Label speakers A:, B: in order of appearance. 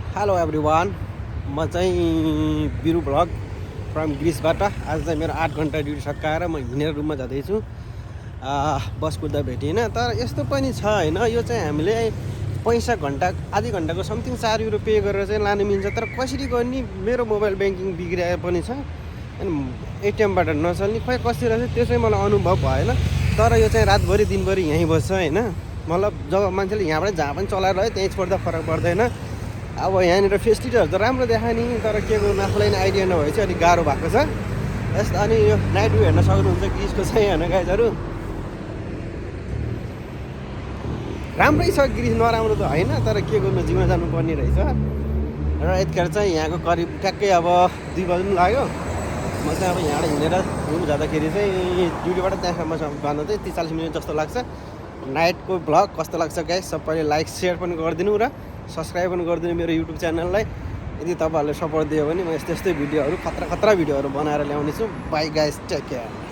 A: Hello everyone, म चाहिँ बिरु vlog from ग्रिसबाट। आज चाहिँ मेरो 8 घन्टा ड्युटी सकाएर म हिँडेर रुममा जाँदैछु। बस कुद्दा भेटिनँ, तर यस्तो पनि छ होइन, यो चाहिँ हामीले पैसा आधी घन्टाको समथिङ 4 युरो पे गरेर चाहिँ लानु मिल्छ। तर कसरी गर्ने, मेरो मोबाइल ब्याङ्किङ बिग्रिए पनि छ अनि एटिएमबाट नचल्ने, खोइ कसरी रहेछ त्यो चाहिँ मलाई अनुभव भएन। तर यो चाहिँ रातभरि दिनभरि यहीँ बस्छ होइन, मतलब जब मान्छेले यहाँबाट जहाँ पनि चलाएर रह्यो त्यहीँ छोड्दा फरक पर्दैन। अब यहाँनिर फेसिलिटीहरू त राम्रो देखा नि, तर के गर्नु आफूलाई नै आइडिया नभए चाहिँ अलिक गाह्रो भएको छ। यस्तो अनि यो नाइट भ्यू हेर्न सक्नुहुन्छ ग्रिसको चाहिँ होइन गाइजहरू, राम्रै छ ग्रिस, नराम्रो त होइन, तर के गर्नु जिउन जानुपर्ने रहेछ। र यतिखेर चाहिँ यहाँको करिब ट्याक्कै अब 2 बज्नु लाग्यो। म चाहिँ अब यहाँबाट हिँडेर रुम जाँदाखेरि चाहिँ ड्युटीबाट त्यहाँसम्म जानु चाहिँ 30-40 मिनट जस्तो लाग्छ। नाइटको भ्लग कस्तो लाग्छ गाइस, सबैले लाइक सेयर पनि गरिदिनु र सब्सक्राइब पनि गरिदिनु मेरो युट्युब च्यानललाई। यदि तपाईँहरूले सपोर्ट दियो भने म यस्तै भिडियोहरू खतरा भिडियोहरू बनाएर ल्याउनेछु। Bye guys, take care.